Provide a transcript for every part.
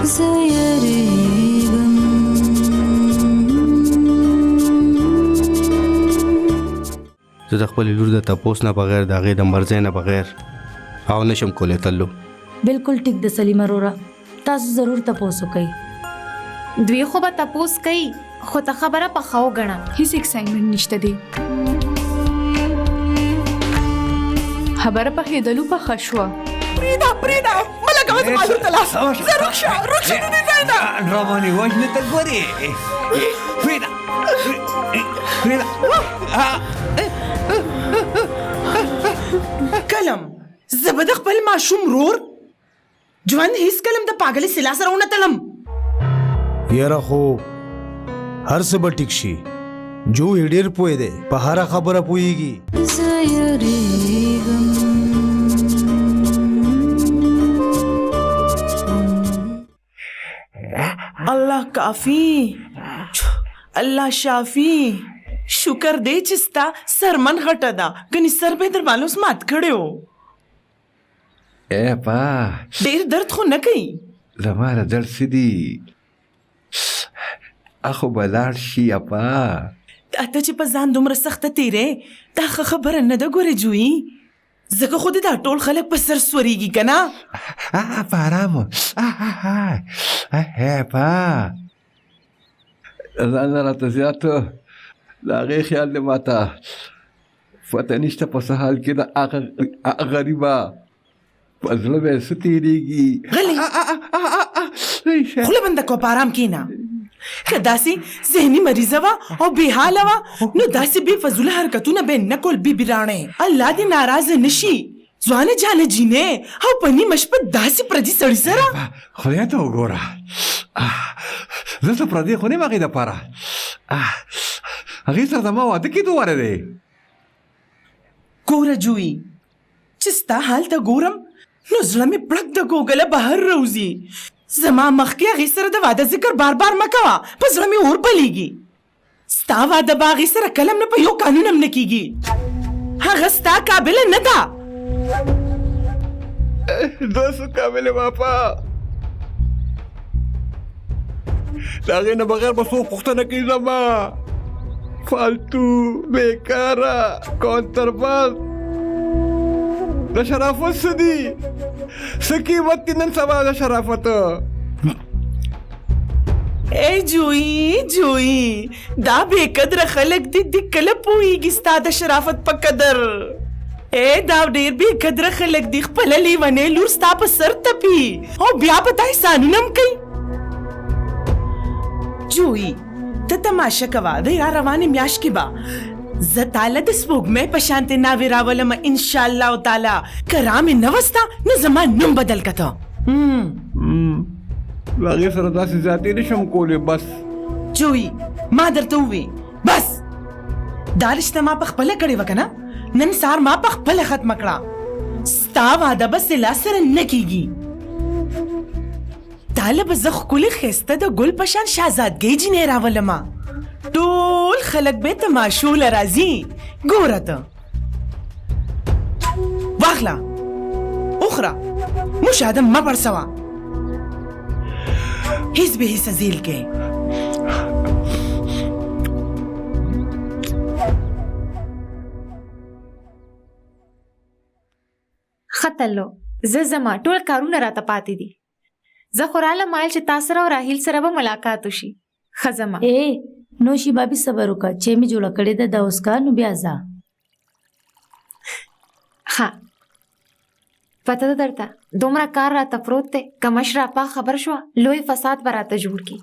زه د خپل لور د تپوس نه بغیر د هغې د مرضۍ نه بغیر او نشم کولی تلو. بالکل ټیک د سلیمه وروره، تاسو ضرور تپوس وکئ. دوی خو به تپوس کوي، خو ته خبره پخه وګڼه. هیڅ ایکسایټمنټ نشته دی. خبره پخېدلو پخه شوه. پرېږده مه لګوه زما لور ته لاس. زه روغ شه د دې ځای نه. راباندې وژنې ته ګورې. پرېږده کلم زه به د خپل ماشوم رور ژوند هیڅ کلم د پاګلې سلا سره ونه تلم. یاره خو هر څه به ټیک شي. جو یې ډېر پوه دی، په هره خبره پوهېږي. الله کافی، الله شافی. شکر دی چې ستا سرمن غټه ده، ګنې سر به در باندې اوس مات کړی و. پا ډېر درد خو نه کوي؟ زما را درد څه دي، اخو به لاړ شي. اپا ته چې په ځان دومره سخته تیرې، دا ښه خبره نه ده ګورې جویي، ځکه خو دې دا ټول خلک په سر سورېږي که نه. په ارامه پا ځان نه راته زیات د هغې خیال دی ماته پته نشته په څه حال کې د هغه غریبه په زړه به یې څه تېرېږي. غلی خوله بنده کړه، په ارام کښېنه. که داسې ذهني مریضه وه او بې حاله وه نو داسې بې فضوله حرکتونه به یې نه کول. بیبي راڼې الله دې ناراضه نه شي. ځوانه جانه جینې او په نیمه شپه داسې پردي سړي سره. خدای ته وګوره، زه ته پردی خو نه یم هغې دپاره. هغې سره زما واده کېدو واره دی. ګوره جویي چې ستا حال ته ګورم نو زړه مې پړک د ګوګله بهر راوځي. زما مخکې هغې سره د واده ذکر بار بار مه کوه، په زړه مې اور بلیږي. ستا واده به هغې سره کلم نه په یو قانون هم نه کېږي. هغه ستا قابله نه ده. زه څه قابله باپا، د هغې نه بغیر به څوک پوښتنه کوي زما. فالتو بیکاره کونترباز د شرافت څه دي، څه قیمت دي نن سبا د شرافت. ای جویي دا بې قدره خلک دي کله پوهېږي ستا د شرافت په قدر. دا ډېر بې قدره خلک دي، خپله لیونۍ لور ستا په سر تپي او بیا په تا احسانونه هم کوي. جویي ته تماشه کوه، د را روانې میاشت کې به زه تاله د سپوږمۍ په شانتې ناوې راولم انشاءالله تعالی. که را مې نه وسته نو زما نوم بدل که ته. هغې سره داسې زیاتې نشم کولی. بس جویي ما درته ووی بس دا رشته ما په خپله کړې وه که نه، نن سهار ما په خپله ختمه کړه. ستا واده به سلا سره نه کېږي. تاله به زه ښکلې ښایسته د ګل په شان شهزادګۍ جینۍ راولمه. ټول خلک به تماشو له راځي. ګوره ته واخله اخره مشاهده مه پړسوه، هیڅ به هیڅ زیل کې. ختلو زه زما ټول کارونه راته پاتې دي. زه خو رالم مایل چې تا سره او راهیل سره به ملاقات وشي. ښه زما نوشي بابي صبر وکړه، چې مې جوړه کړې ده دا اوس کار، نو بیا ځه. ښه پته ده درته دومره کار راته پروت دی، که مشره اپا خبر شوه لوی فساد به راته جوړ کړي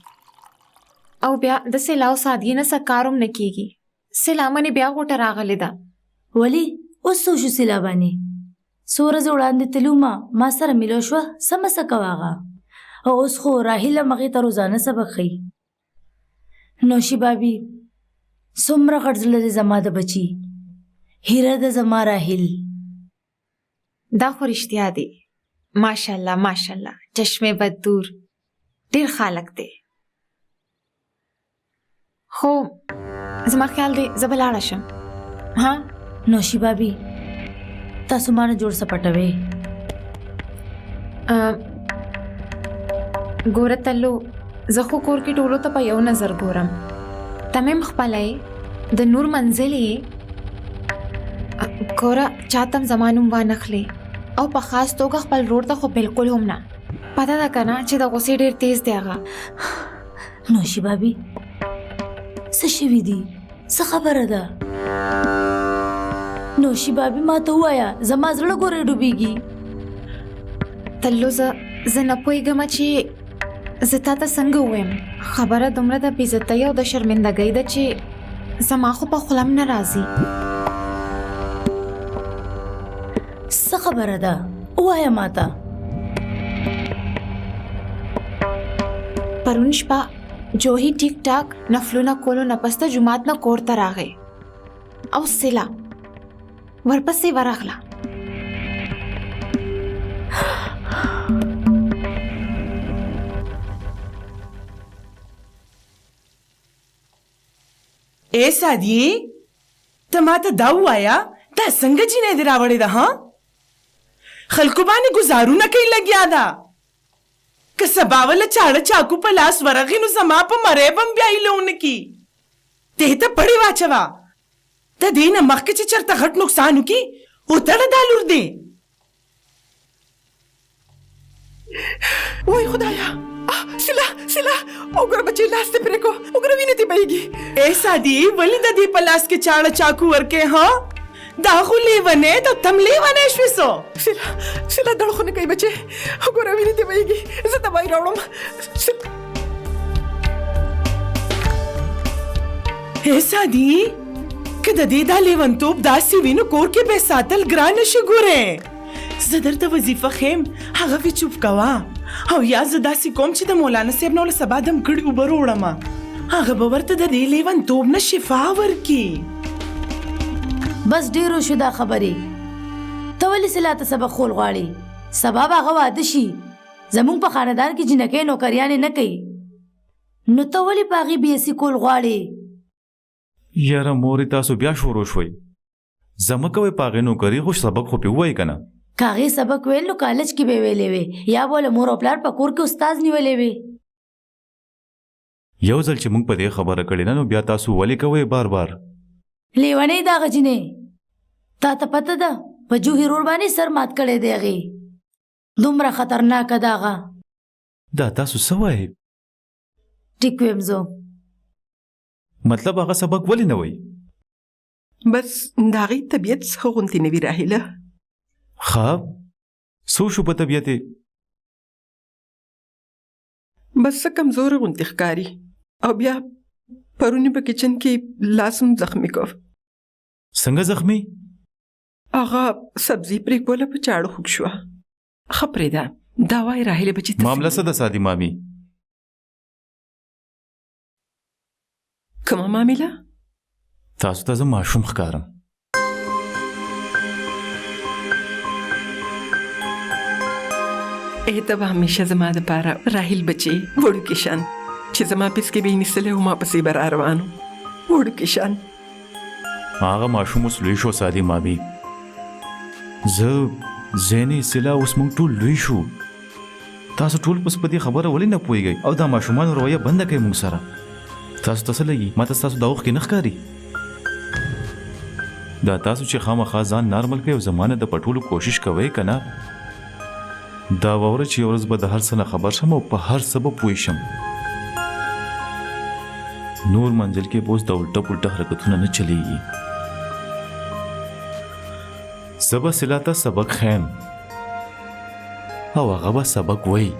او بیا د سیلاو سادګي نه څه کار هم نه کېږي. سیلامنې بیا غوټه راغلې ده. ولې اوس څه وشو سیلابانې؟ څو ورځې وړاندې تلومه ما سره میلو شوه، سمه څه کوه هغه. او اوس خو راهیل هم هغې ته روزانه سبق ښیي. نوشي بابي څومره غټ زړه دی زما د بچي، هیره ده زما راهیل. دا خو رښتیا دی. ماشاءالله ماشاءالله چشمه بدور ډېر خالق دی. خو زما خیال دی زه به لاړه شم. ها نوشي بابي تاسو ما نه جوړ څه پټوئ. ګوره تلو زه خو کور کې ټولو ته په یو نظر ګورم ته مې خپله د نور منزل یې ګوره چاته هم زما نوم وانخلې او په خاص توګه خپل ورور ته خو بالکل هم نه پته ده که نه چې د غوسې ډېر تیز دی هغه نوشي بابي څه شوي دي څه خبره ده نوشي بابي ما ته ووایه زما زړه ګورې ډوبېږي تلو زه نه پوهېږم چې زه تا ته څنګه ووایم خبره دومره د بېعزتۍ او د شرمندګۍ ده چې زما خو په خوله هم نه راځي څه خبره ده ووایه ما ته پرون شپه جوهی ټیک ټاک نفلونه کولو نه پس ته جومات نه کور ته راغی او سیلا ورپسې ورغله اے سادیې ته ما ته دا ووایه دا څنګه جینۍ دې راوړې ده ها خلکو باندې ګزارونه کوي لګیا ده که سبا وله چاړه چاکو په لاس ورغی نو زما په مرۍ به هم بیا هیله ونه کي دې ته پړې واچوه د دې نه مخکې چې چېرته غټ نقصان وکړي وتړه دا لور دې وای خدایا سلا وګوره بچې لاس دې پرې کو وګوره وینې دې بهیږي اے سادي ولې د دې په لاس کې چاړه چاکو ورکې ها دا خو لیونې د تم لیونې شوې سو سلا دړ خو نه کوي بچې وګوره وینې دې بهیږي زه دوايي راوړم اے سادي که د دې دا لیونتوب داسې وي نو کور کې به ساتل ګران نشي ګورې زه درته وظیفه ښیم هغه وی چوپ کوه او یا زه داسې کوم چې د مولانا صاحب نه له سبا دم کړي اوبه وړم هغه به ورته د دې لیونتوب نه شفا ورکړي بس ډېرو شو دا خبرې ته ولې سلا ته سبق خول غواړې سبا به هغه واده شي زموږ په خاندان کې جنکۍ نوکریانې نه کوي نو ته ولې په هغې بیسي کول غواړې یاره مورې تاسو بیا شروع شوئ زمه کوئ په هغې نوکري خو سبق خو پې ووایي که نه که هغې سبق ویل نو کالج کې به ویلې وې یا به له مور او پلار په کور کې استاز نیولې وې یو ځل چې موږ په دې خبره کړې نه نو بیا تاسو ولې کوئ بار بار لیونۍ دا غجنې تا ته پته ده په جوهر ور باندې سر مات کړی دی هغې دومره خطرناکه ده هغه دا تاسو څه وایئ ټیک ویم زه مطلب هغه سبق ولې نه وایي بس د هغې طبیعت څه غوندې نه وي راهیله خواب څو شو په طبیعت بس څه کمزوره غوندې ښکاري او بیا پرونی په کچن کې لاس هم زخمي کو څنګه زخمي هغه سبزي پرېکوله په چاړه خوږ شوه ښه پرېږده دا وایي راهیلې بچې معامله څه ده سادي مامي کومه معامله تاسو ته زه ماشوم ښکارم ای ته به همیشه زما دپاره راهیل بچې وړوکې شان چې زما پیس کې به یې نیسلی او ما پسې به را روان و وړوکې شان هغه ماشوم اوس لوی شو سادي مامي زه زینې سلا اوس موږ ټول لوی شو تاسو ټول اوس په دې خبره ولې نه پوهېږئ او دا ماشومانو رویه بنده کوي موږ سره تاسو ته څه لګي ما ته ستاسو دا اوښکې نه ښکاري دا تاسو چې خامخا ځان نارمل کړئ او زما نه د پټولو کوشش کوئ که نه دا واوره چې یو ورځ به د هر څه نه خبر شم او په هر څه به پوه شم نور منزل کې به اوس د الټه پلټه حرکتونه نه چلیږي زه به سلا ته سبق ښیم او هغه به سبق وایي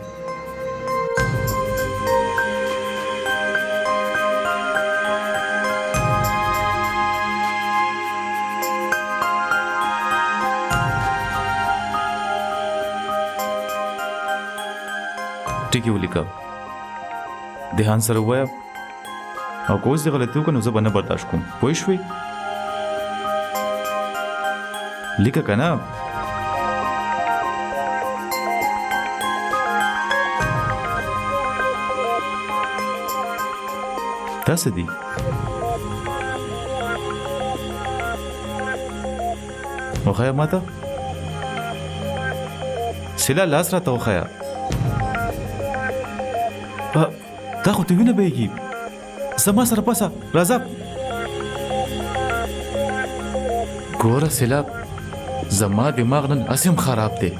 ټکي ولیکه دهان سره ووایه او که اوس دې غلطي وکړه نو زه به نه برداشت کوم پوه شوې لیکه که نه دا څه دي وښیه ما ته سلا لاس راته وښیه دا خو ته وینه بهیږي زما سره پسه راځه ګوره سیلاب زما دماغ نن اسیم خراب دی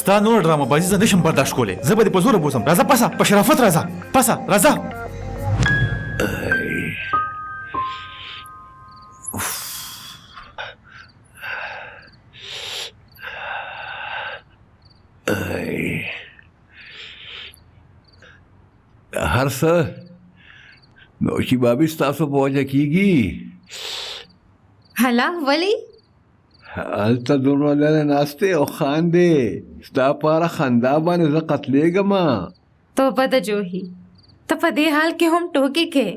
ستا نور ډرامه بازي زه نشم برداشت کولی زه به دې په زوره بوځم راځه پسه په شرافت راځه پسه راځه هر څه نوشي بابي ستاسو په وجه کېږي هلا ولی هلته دروازه ناستې او خاندې ستا پاره خندا باندې زه قتلېږم توبه د جوهي ته په دې حال کې هم ټوکې کې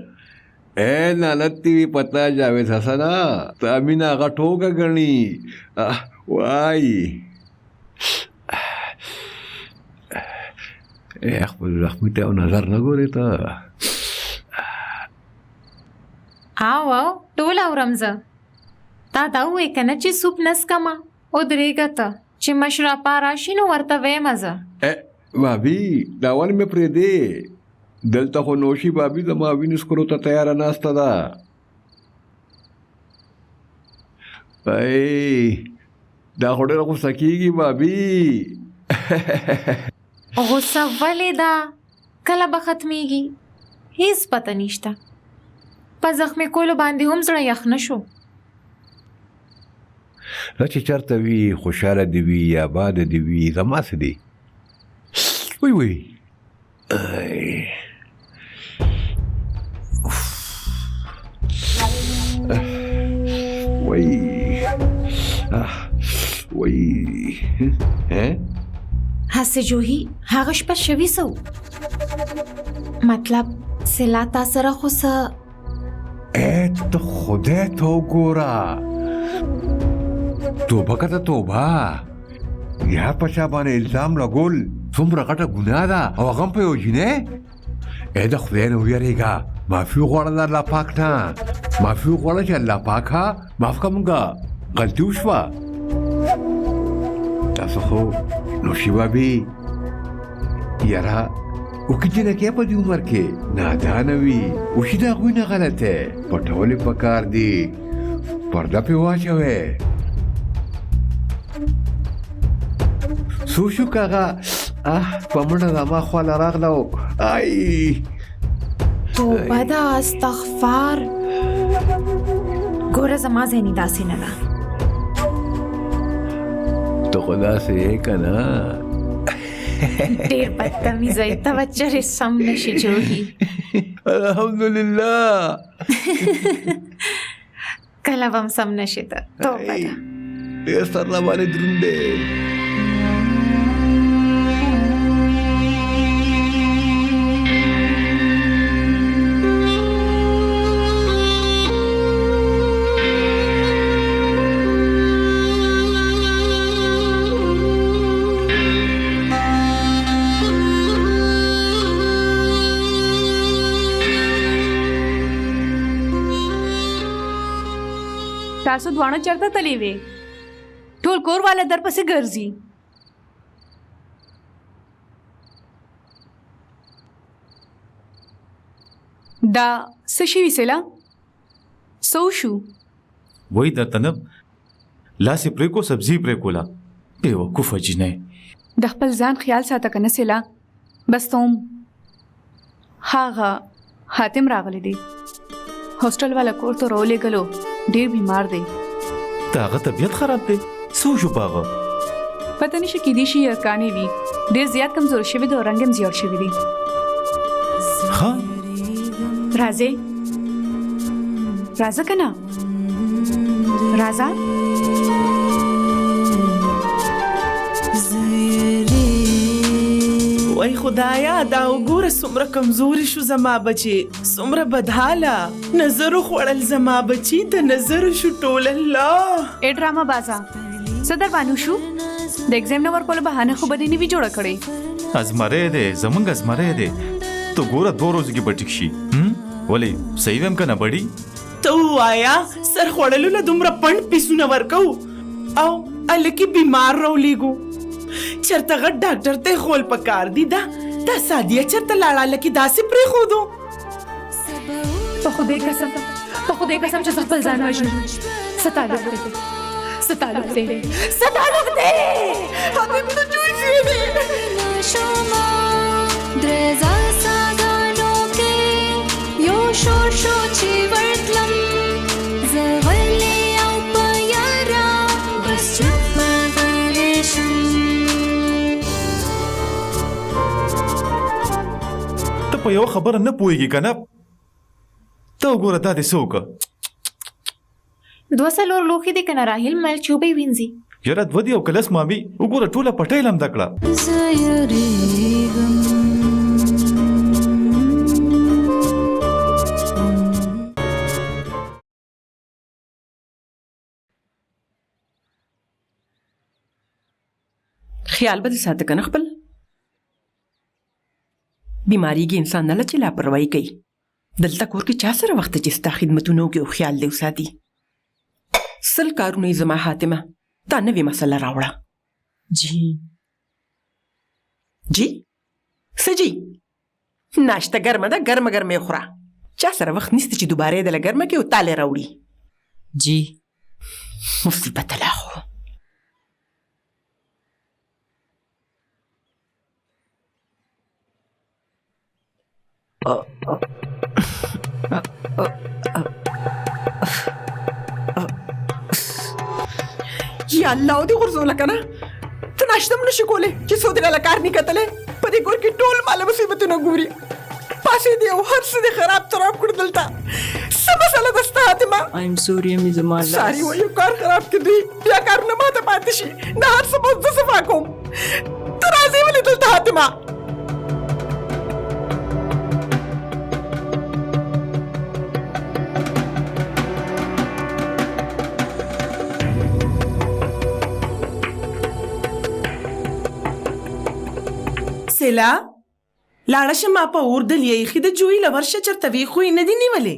اے نالت تی پتا جاوید حسنا ته امینا هغه ټوکه ګڼي وای خپل زخمي ته نظر نه ګورې ته او ټول اورم زه تا دا وې کنه چې سوپ نس کما او درېګه ته چې مشرپا راشي نو ورته وایم زه بابي دا ول مې پرې دی دلته خو نوشي بابي زما وینې سکرو ته تیاره ناسته ده دا خو ډېره غوسه کېږي بابي غوسه ولې ده کله به ختمېږي هېڅ پته نشته په زخمې کولو باندې هم زړه یخ نه شو دا چې چېرته وي خوشحاله دې وي یا آباده دې وي زما څه دی وی وی وی هسې جوهي هغه شپه شوي څه مطلب سلا تا سره خو څه ته خدای ته وګوره توبه که ته توبه یا په چا باندې الزام لګول څومره غټه ګناه ده او هغه هم په یو جینۍ د خدای نه ویرېږه معافي وغواړه د الله پاک نه معافي وغواړه چې الله پاکه معاف کړه مونږه غلطي وشوه تاسو خو نوشي بابي یاره وکه جنکۍ په دې عمر کې نادانه وي وشي د هغوی نه غلطه پټول یې پکار دي پرده پې واچوئ څو شو که هغه په منډه زما خواله راغله او توبه ده استغفار ګوره زما ذهني داسې نه ده ته خو داسې یې که نه ډېر بدتمیزه یې ته به چرې سم نشي جوهي الحمدلله کله به هم سم نشي ته توبه ده ډېر سر راباندې دروند دی تاسو دواړه چرته تللی وې ټول کور والا در پسې ګرځي دا څه شوي سیلا څه وشو وای درته نه لاس یې پرېکو سبزي یې پرېکوله بېوقوفه جینۍ د خپل ځان خیال ساته که نه سیلا بس ته هم هغه حاتم راغلی دی هوسټل والا کور ته راولېږلو ډېر بیمار دی د هغه طبیعت خراب دی څه وشو په هغه پته نشي کېدی شي یرکانې وي ډېر زیات کمزور شوی دی او رنګ هم زیړ شوی دی ها راځې راځه که نه راځه وای خدایا دا وګوره څومره کمزوري شو زما بچي څومره بدحاله نظر خوړل زما بچي د نظر شو ټول الله ای ډراما بازا څه در باندې شو د ایگزام نه ورکولو بهانه خو به دې نه وي جوړه کړې ازمری دی زمونږ ازمری دی ته ګوره 2 ورځو کې به ټیک شي ولې صحیح ویم که نه بډي ته ووایه سر خوړلو له دومره پنډ پیسونه ورکوو او هلکې بیمار راولېږو چېرته غټ ډاکټر ته یې خول پکار دي ده دا سادیه چرته لاړه لکه داسې پرېښودو. په خدای قسم چې زه خپل ځان وژنم. څه تعلق دی؟ حاتم ته جوړ شوی دی. ته په یو خبره نه پوهېږي که نه؟ ته وګوره دا دې څه وکړه. 2 څلور لوښي دي که نه راهیل مل چوبې وینځي. یاره 2 دي او که 10 مامي وګوره ټوله پټۍ لمده کړه. خیال به دې ساته که نه خپل. بیماریږي انسان نه چې لاپروايي کوي. دلته کور کې چا سره وخت چې ستا خدمتونه وکړي او خیال دې وساتي. 100 کارونه یې زما حاتمه تا نوې مسله راوړه. جی څه جی؟ ناشته ګرمه ده، ګرمه یې خوره. چا سره وخت نشته چې دوباره یې دله ګرمه کړي او تاله راوړي. جی مصیبت لا خو. یا الله دې غرزوله که نه. ته ناشته هم نشي کولی چې څو دې له کار نه کتلی. په دې کور کې ټول ماله مصیبتونه ګوري. پاسېدې او هر څه دې خراب کړو دلته. څه مسله ده ستا حاتمه؟ ساري وایو کار خراب کړي دوی، بیا کارونه ماته پاتې شي. نه هر څه به زه صفا کوم. ته راځې ولې دلته حاتمه؟ سیلا لاړه شه، ما په اور دلې ایښي د جوی له ورشه چېرته وې خو یې نه دي نیولې.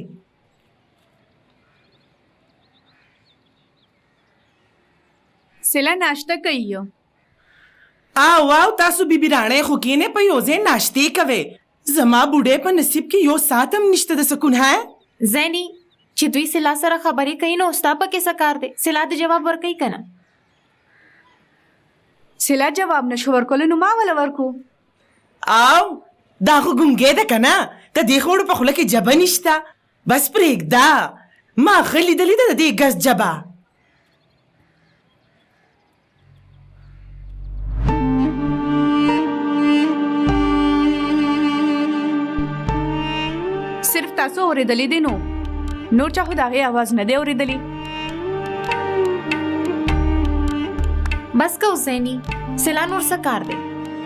سیلا ناشته کوي. واو تاسو بیبي راڼې خو کینې په یو ځای ناشتې کوئ. زما بوډۍ په نصیب کې یو ساعت هم نشته د سکون. زیني چې دوی سلا سره خبرې کوي نو ستا پکې څه کار دی؟ سلا د جواب ورکوي که نه؟ سیلا جواب نشو ورکولی نو ما وله ورکو. دا خو ګونګې ده که نه؟ د دې خوړو په خوله کې جبه نشته. بس پرېږده، ما ښه لیدلې ده د دې ګز جبه. صرف تاسو اورېدلی دی نو نور چا خو د هغې اواز نه دی اورېدلی. بس که حسیني سلا نور څه کار دی؟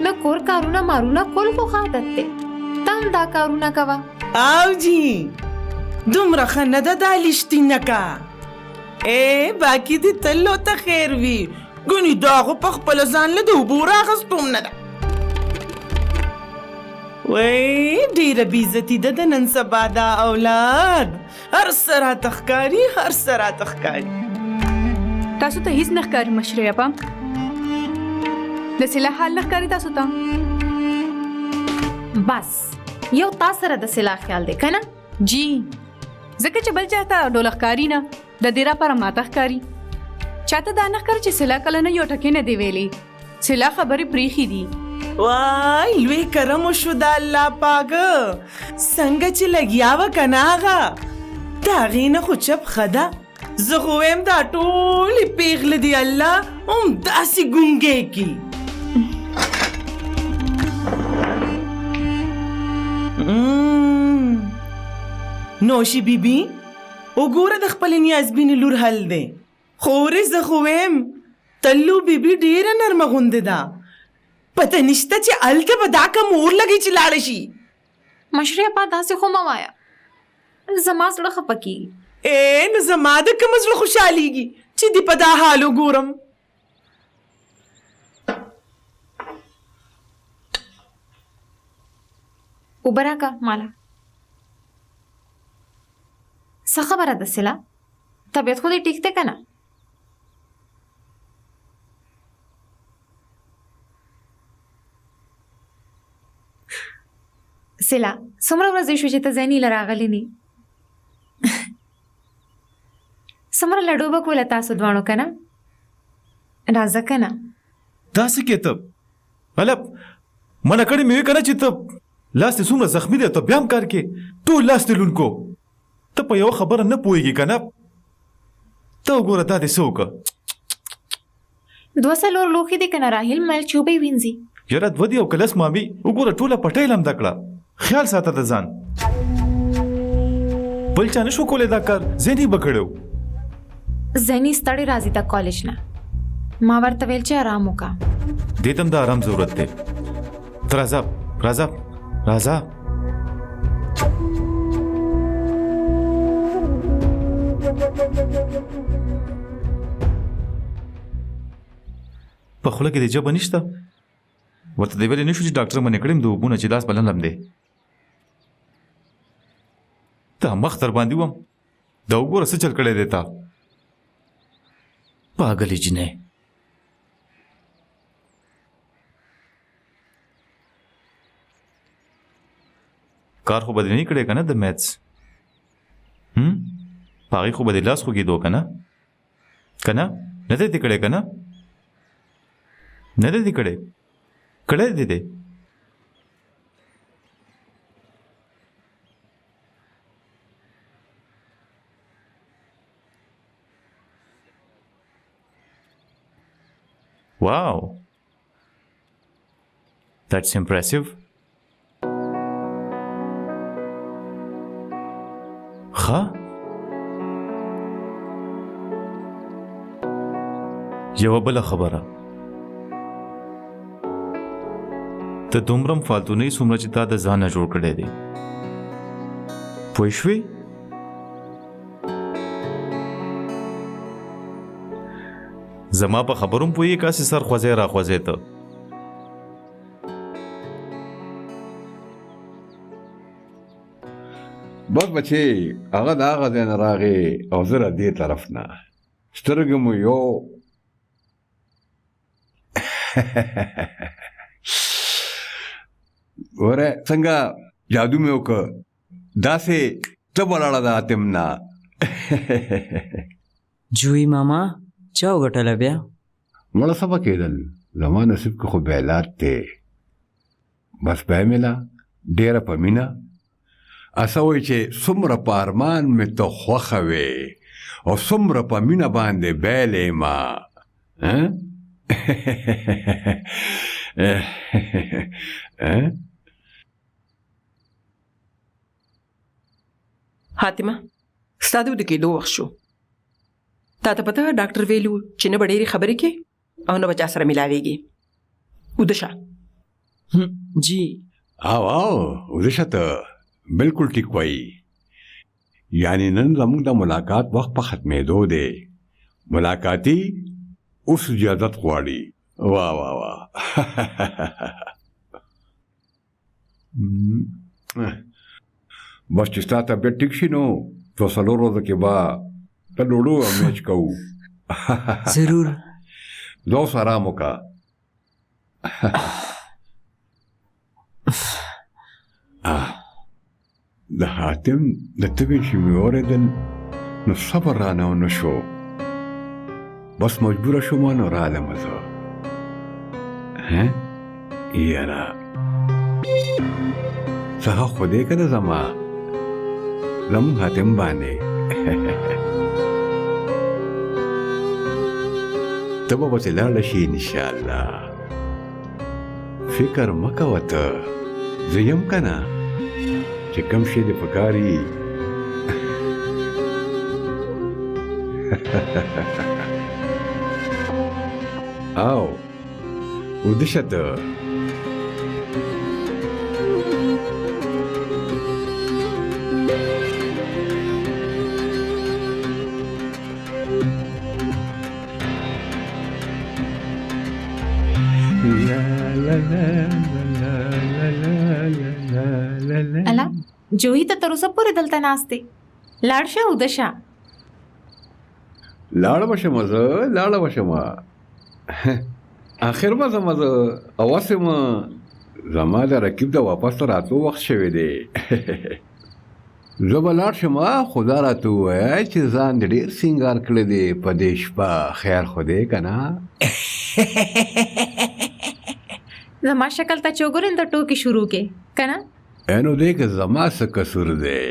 د کور کارونه مارونه کول خو ښه عادت دی. ته هم دا کارونه کوه. جی دومره ښه نه ده دا لیشتینکه. باقي دې تل ته خیر وي. ګنې دا خو په خپله ځان له د اوبو راغستو هم نه ده. وای ډېره بېعزتي ده د نن سبا دا اولاد. هر څه راته ښکاري. تاسو ته هیڅ نه ښکاري مشرې اپا؟ د سلا حال نه ښکاري تاسو ته؟ بس یو تا سره د سلا خیال دی که نه؟ جی ځکه چې بل چاته ډوله ښکاري نه، د دې راپاره ماته ښکاري. چاته دا نه ښکاري چې سلا کله نه یو ټکې نه دی ویلی. سلا خبرې پریښي دي. وای لوی کرم وشو د الله پاکه. څنګه چې لګیا وه که نه هغه د هغې نه خو چپ ښه ده. زه خو وایم دا ټولې پېغلې دي الله همداسې ګونګې کي. نوشي بیبي وګوره د خپلې نیازبینې لور حل دی. خورې زه خو وایم تلو بیبي ډېره نرمه غوندې ده. پته نشته چې هلته به دا کم اور لګي چې لاړه شي. مشرې اپا داسې خو مه وایه، زما زړه خفه کېږي. نو زما د کومه زړه خوشحالېږي چې دې په دا حال وګورم. اوبه راکه ماله. څه خبره ده سلا؟ طبیعت خو دې ټیک دی که نه؟ سلا څومره ورځې شو چې ته زینی لراغلی نی څومره لډو به کوله تاسو دوانو کنه راځه کنه داسې کې ته مطلب منع کړې مې کنه چې ته لاس دې څومره زخمی دی ته بیا هم کار کې ټول لاس دې لونکو ته په یو خبره نه پوهېږي کنه ته وګوره دا دې څه وکړه 2 سلور لوخي دي کنه راهیل مل چوبې وینځي یاره 2 دی او کلس مامي وګوره ټوله پټیل هم دکړه خیال ساته د ځان بل چا نشو کولای دا کار زینی بکړو زینی ستړی راځي تا کالج نه ما ورته ویل چې آرام وکا دې تم د آرام ضرورت دی راځه راځه راځه په خوله کې دې جبه نشته ورته دی ویلې نشو چې ډاکټر منې کړم د اوبونه چې لاس بلند لم دی ته مخ در باندې وم دا وګوره څه چل کړی دی تا پاګلې جنې کار خو به دې نه کړی که نه د میتس په هغې خو به دې لاس خوږېدو که نه که نه نه دی دې کړی که نه نه دی دې کړی کړی دی دی Wow, that's impressive. ها یوه بله خبره ته دومره فالتو نه یې څومره چې تا د ځان نه جوړ کړی دی پوه شوې زما په خبروم پوهې کاسې سر خوځی را خوځی ته بس بچې هغه د هغه ځای نه راغې او زه را دې طرف نه سترګې مو یو وره څنګه جادو مې وکړ داسې ته ولاړه ده اتم نه جوی ماما چا وګټله بیا مړه څه به کېدل زما نصیب کې خو بیلات دی بس بیا مې له ډېره په مینه اسه وایي چې څومره په ارمان مې ته خوښه وې او څومره په مینه باندې بیلې ما حاتمه ستا د وده کېدو وخت شو تا ته پته ډاکټر ویلو چې نه به ډېرې خبرې کې او نه به چا سره ملاویږي وده شه جی او وده شه ته بالکل ټیک وایي یعنی نن زموږ د ملاقات وخت په ختمېدو دی ملاقاتي اوس اجازت غواړي واه واه واه بس چې ستا طبیعت ټیک شي نو څو څلور ورځو کې به ته ډوډو او میچ کوو ضرور زه اوس ارام وکړه د حاتم د تبې چې مې واورېدل نو صبر رانه ونه شو بس مجبوره شوم نو رالم زه یاره څه خو دې که نه زما زموږ حاتم باندې ته به پسې لاړه شي انشاءالله فکر مه کوه ته زه یم که نه چې کوم شی دې پکار وي او وده شه ته الا جوهی ته تر اوسه پورې دلته ناستې لاړ شه وده شه لاړه به شمه زه لاړه به شمه آخر به ځمه زه اوسې مه زما د رقیب د واپس راتلو وخت شوی دی زه به لاړ شم خدا راته ووایه چې ځان دې ډېر سینګار کړی دی په دې شپه خیر خو دی که نه زما شکل ته چې وګورې د ټوکې شروع کې که نه نو دی که زما څه قصور دی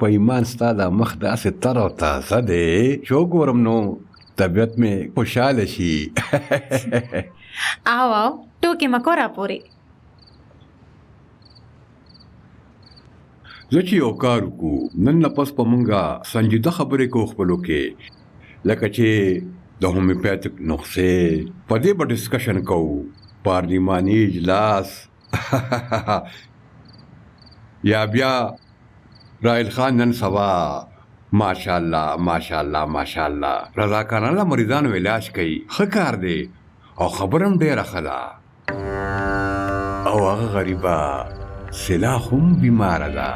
په ایمان ستا دا مخ داسې تر او تازه دی چې وګورم نو طبیعت مې خوشحاله شي آو ټوکې مه کو راپورې زه چې یو کار وکړو نن نه پس په مونږه سنجیده خبرې کوو خپلو کې لکه چې د هومیوپیتھک نسخې په دې به ډسکشن کوو پارلیماني اجلاس یا بیا راحل خان نن سبا ماشاءالله ماشاءالله ماشاءالله رضاکارانه مریضانو علاج کوي ښه کار دی او خبره هم ډېره ښه ده او هغه غریبه سلا هم بیماره ده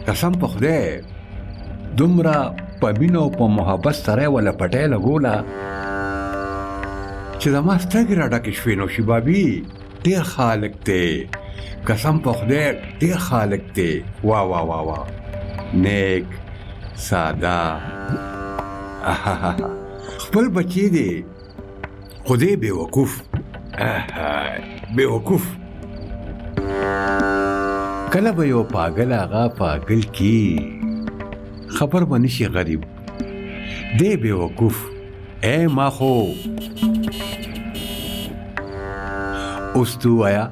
قسم په خدای دومره په مینه او په محبت سره یې وله پټۍ لګوله چې زما سترګې راډکې شوې نو شیبابي ډېر خالق دی قسم په خدای ډېر خالق دی واه واه واه واه نیک ساده خپل بچی دی خدای بیوقوف بیوقوف کله به یو پاگل هغه پاگل کی خبر به نشي غریب دی بیوقوف ما خو اوس تو وایا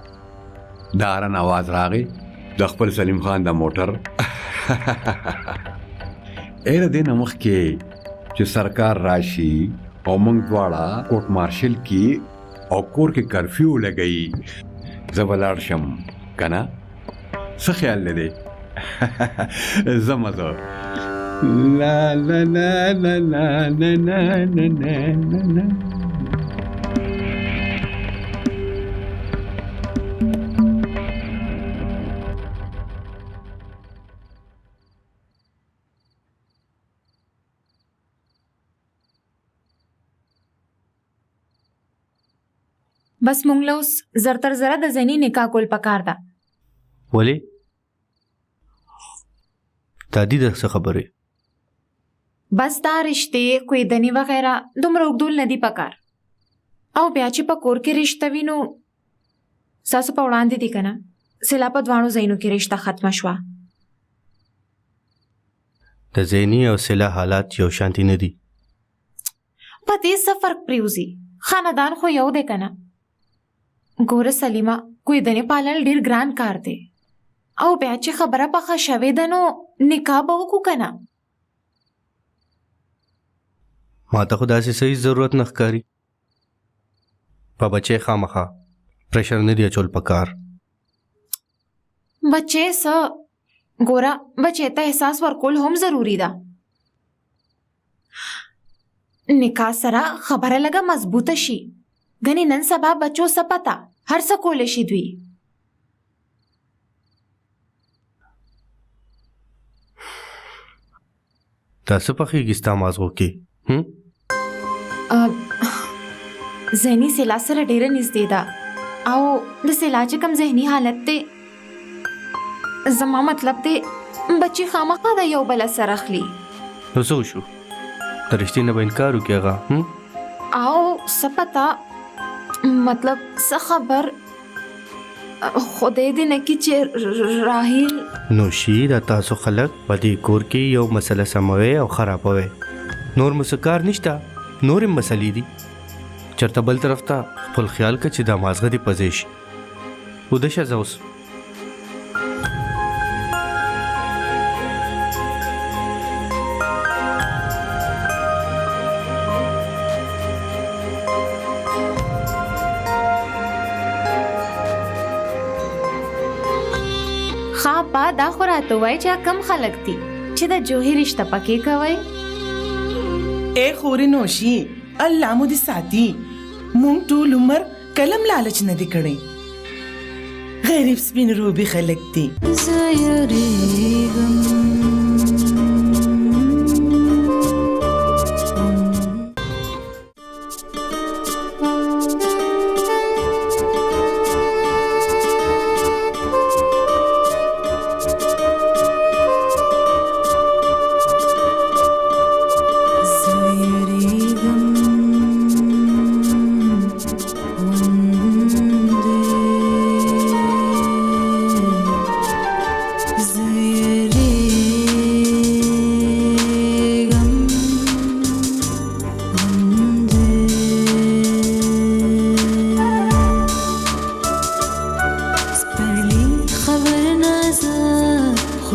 دارن आवाज راغی د خپل سلیم خان د موټر ایر دې نمخ کې چې سرکار راشي او موږ دواړه کوټ مارشل کی او کور کې کرفیو لګئی زبلار شم کنه څه خیال لري زما زه لا لا لا لا لا لا لا لا بس مونږ له اوس زر تر زره د زیني نکاح کول پکار ده ولې دادی د څه خبرې بس دا رشته کوئی دنی وغیرہ دومره اوږدول نه دي پکار او بیا چې په کور کې رشته وي نو ساسو په وړاندې دي که نه سلا په دواړو ځایونو کې رشته ختمه شوه د زینی او سلا حالات یو شانتي نه دي په دې څه فرق پریوزي خاندان خو یو دی که نه ګوره سلیمه کوئی دنې پالل ډېر ګران کار دی او بیا چې خبره پخه شوې ده نو نکاح به وکړو که نه ما ته خو داسې صحیح ضرورت نه ښکاري په بچی خامخا پریشر نه دی اچول پکار بچې څه ګوره بچې ته احساس ورکول هم ضروري ده نکاح سره خبره لږه مضبوطه شي ګنې نن سبا بچو څه پته هر څه کولی شي دوی دا څه پخېږي ستا مازغو کې ذهني سلا سره ډېره نږدې ده او د سلا چې کوم ذهني حالت دی زما مطلب دی بچې خامخا د یو بله سره اخلي نو څه وشو د رښتې نه به انکار وکړي هغه او څه پته مطلب څه خبر خدای دې نه کړي چې راحیل نو شي دا تاسو خلک په دې کور کې یو مسله سموي او خرابوي نور مسکار نشته نورې مسلې دي چرته بل طرف ته خپل خیال که چې دا مازغه دې پځې شي ودشه زه اوس خاپا دا خو راته وایي چې کم خلک دي چې د جوهي رشته پکې کوئ اے خورې نوشي الله مو دې ساتي مونږ ټول عمر کلم لالچ نه دی کړی غریب سپین روبي خلک دي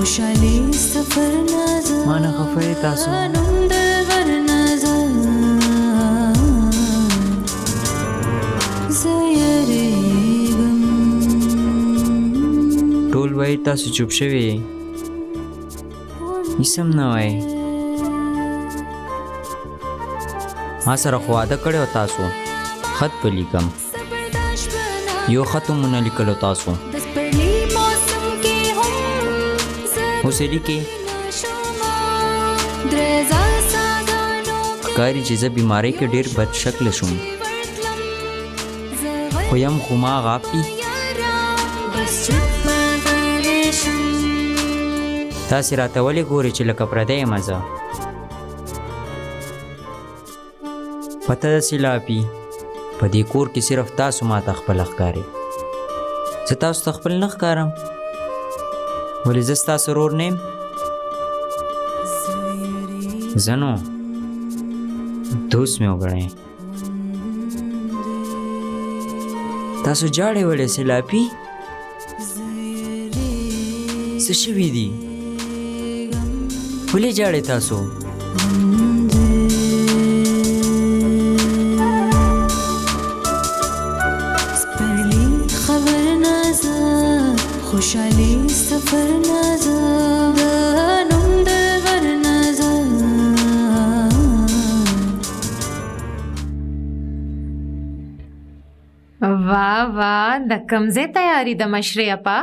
خوشحالي سفر نازل ما نه خفه تاسو نوم دلبر نازل زيريغم ټول وای تاسو چوپ شوي هیڅم نه وای ما سره خو واده کړی و تاسو خط په لیکم یو خط مونه لیکلو تاسو اوس یې لیکې ښکاري چې زه بیمارۍ کې ډېر بد شکله شوم خو یم خو ما غاپي تاسې راته ولې ګورې چې لکه پردی یم زه پته داسې لاپي په دې کور کې صرف تاسو ما ته خپله ښکارې زه تاسو ته خپل نه ښکارم ولې زه ستاسو ورور نه یم زه نو دوست مې وګڼئ تاسو جاړې ولې سلاپي څه شوي دي ولې جاړې تاسو خوشحالي سفر نازل نوم دلبر نازل वाह वाह د کمزې تیاری د مشرې اپا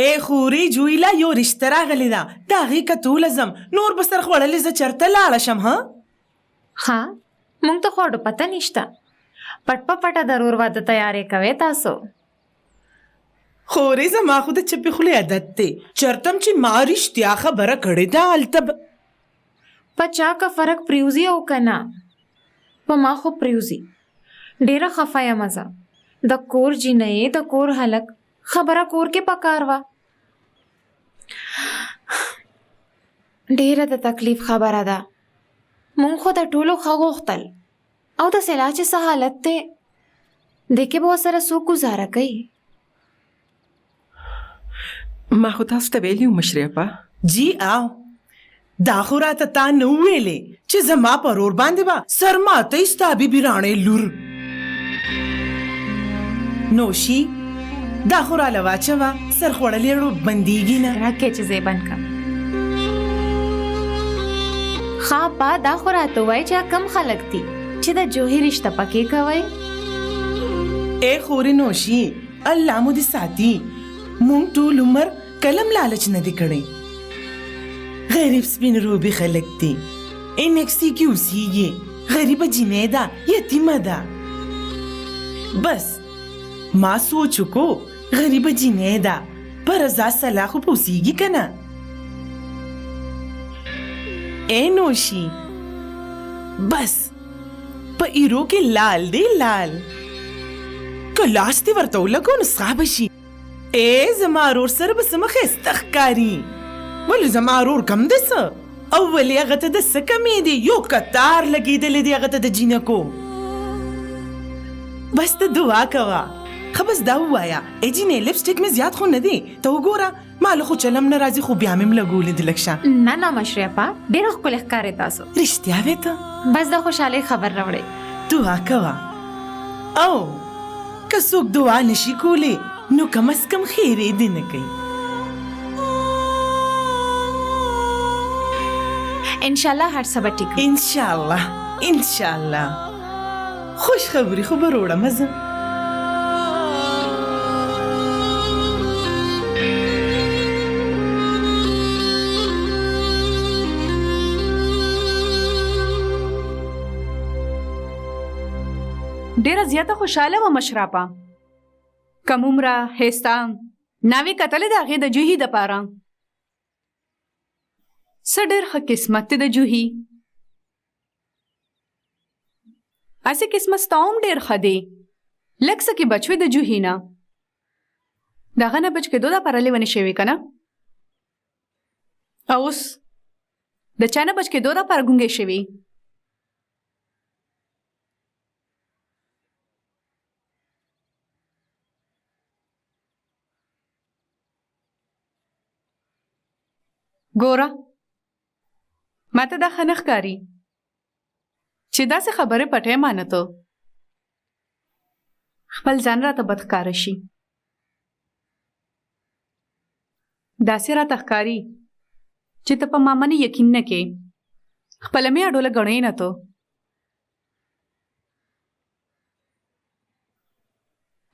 اے خوري جویلا یو رشته راغلی ده د هغې کتو لزم نور به سر خوړلې زه چېرته لاړه شم ها ها مونږ ته خو اډو پته نشته پټ په پټه د ورور واده تیاری کوي تاسو خورې زما خو د چپې خولې عادت دی چرتم چې ما رښتیا خبره کړې ده هلته په چا کا فرق پریوزي او کنه په ما خو پریوزي ډیره خفه یم زه د کور جینۍ د کور هلک خبره کور کې پکار وا ډیره د تکلیف خبره ده مونږ خو د ټولو ښه غوښتل او د سلا چې څه حالت دی دی کې به ورسره څوک ګزاره کوي ما خو تاسو ته ویلي وو مشرې اپا جی آو دا خو راته تا نه وویلې چې زما په ورور باندې به سر ماته ستا بیبي راڼې لور نوشي دا خو راله واچوه سر خوړلې اړو بندېږي نه راکې چې زه یې بند کړم ښه اپا دا خو راته ووایي چې کم خلک دي چې د جوهي رشته پکې کوئ اے خورې نوشي الله مو دې ساتي مونږ ټول عمر کلم لالچ نه دی کړی غریب سپین روبي خلک دي انکسي کې اوسېږي غریبه جینۍ ده یتیمه ده بس ما سوچ وکړو غریبه جینۍ ده په رضا سلا خو پوسېږي که نه اے نوشي بس په ایرو کې لال دی لال که لاس دې ورته ولګو نو څه به شي اے زما ورور سره به څه ښایسته ښکاري ولې زما ورور کم دی څه او ولې هغه ته د څه کمې دی یو کتار لګېدلی دی هغه ته د جینکو بس ته دعا کوه ښه بس دا ووایه ای جینۍ لپسټیک مې زیات خو نه دی ته وګوره ما له خو چلم نه راځي خو بیا مې م لګولې دي لږ شان نه نه مشرې اپا ډېره ښکلې ښکارې تاسو رښتیا وې ته بس د خوشحالۍ خبر راوړئ دعا کوه او که څوک دعا نشي کولی نو کم از کم خیرې دې نه کوي انشاءالله هر څه به ټیک وي. انشاءالله انشاءالله خوش خبرې خو به روړم زه ډیره زیاته خوشاله وه مشرапا کم عمره هستا ناوې کتلې د هغې د جوهي دپاره څه ډېر ښه قسمت دی د جوهي هسې قسمت ستا هم ډېر ښه دی لږ څه کې بچ وې د جوهي نه د هغه نه بچ کېدو دپاره لیونې شوې که نه او اوس د چا نه بچ کېدو دپاره ګونګې شوې ګوره ماته دا ښه نه ښکاري چې داسې خبرې پټې مانه ته خپل ځان راته بد ښکاره شي داسې راته ښکاري چې ته په ما باندې یقین نه کې خپله مې اډوله ګڼې نه ته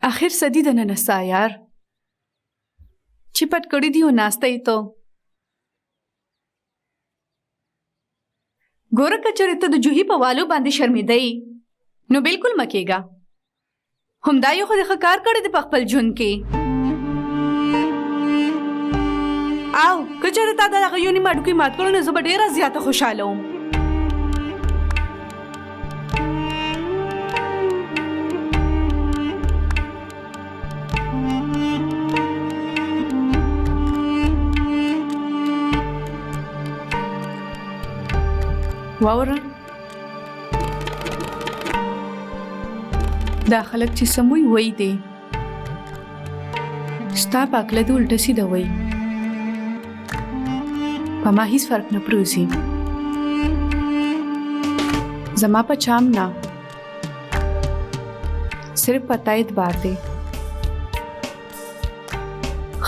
آخر صدی د نن ستا یار چې پټ کړي دي او ناسته یې ته ګوره که چېرې ته د جوهي په والو باندې شرمېدی نو بالکل مه کېږه همدا یو خو د ښه کار کړی دی په خپل ژوند کې او که چېرې تا د هغه یو نیم هډوکی مات کړو نو زه به ډېره زیاته خوشحاله وم واوره دا خلک چې سموي وایي دی ستا په عقله د الټه سیده وایي په ما هیڅ فرق نه پروزي زما په چام نه صرف پتا اعتبار دی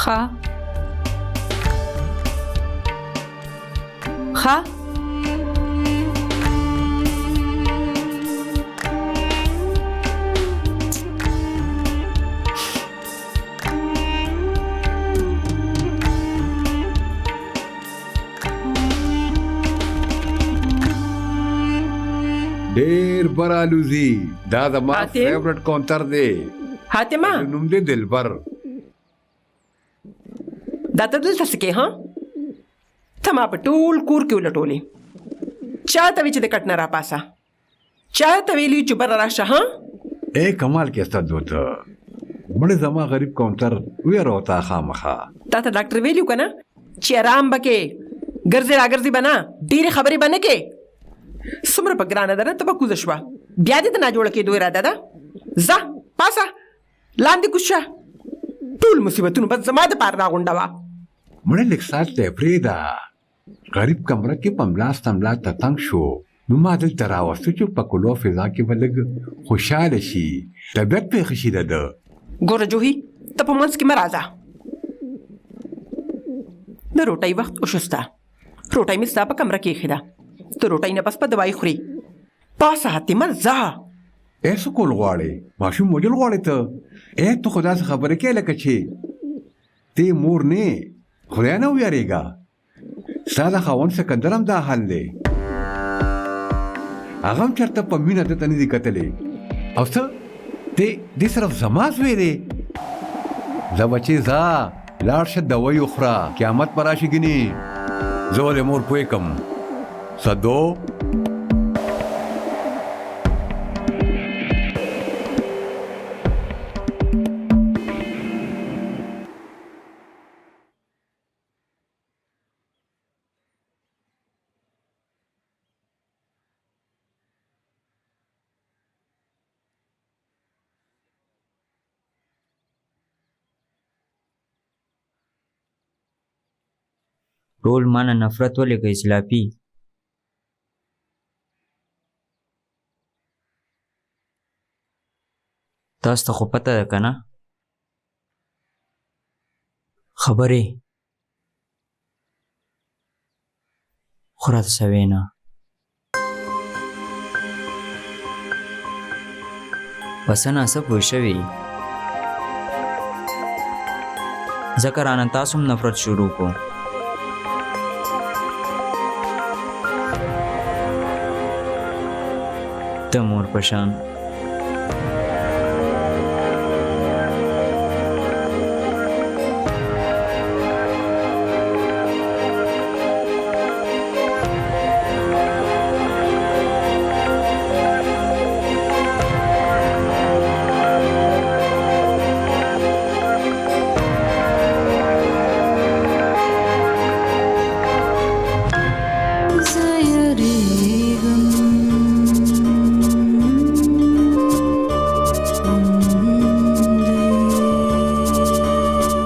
ښه ښه ډېر برالوزي دا زما حاتم؟ فیورټ کونتر دی حاتمه نوم دی دلبر دا ته دلته څه کې ها ته ما په ټول کور کې ولټولې چا ته وی چې د کټ نه راپاسه چا ته ویلي چې بره راشه ها اے کمال کې استاد دوته مړ زما غریب کونتر وی روتا خامخا تا ته ډاکټر ویلو کنه چې آرام بکې ګرځي راګرځي بنا ډېرې خبرې بنه کې څومره په ګرانه ده ته به کوزه شوه بیا دې ته ناجوړه کېدو اراده ده ځه پاسه لاندې کوز شه ټول مصیبتونو بس زما دپاره راغونډه وه مړ لږ ساعت دی پرېږده غریب کمره کې په ملا ستملا ته تنګ شو نو ما دلته راوستو چې په کلو فضا کې به لږ خوشحاله شي طبیعت پېښه شي ده ده ګوره جوهي ته په منځ کې مه راځه د روټۍ وخت وشسته روټۍ مې ستا په کمره کې ایښې ده ته روټۍ نه پس په دوايي خوري پاسه حاتمه ځه ای څه کول غواړې ماشوم وژل غواړې ته ای ته خو داسې خبرې کوې لکه چې ته مور نه خدای نه ویارېږه ستا د خاوند سکندر هم دا حال دی هغه هم چېرته په مینه ده ته نه دي کتلی او څه دې صرف زما زوی دی ځه بچې ځه لاړ شه دوی وخوره قیامت به راشي ګینې زه ولې مور پوه کم صدو ټول مانه نفرت ولې کوي اسلافي تاسو ته خو پته ده که نه خبرې خو راته سوې نه پس ناسه پوه شوي ځکه رانه تاسو هم نفرت شروع کو ته مور په شان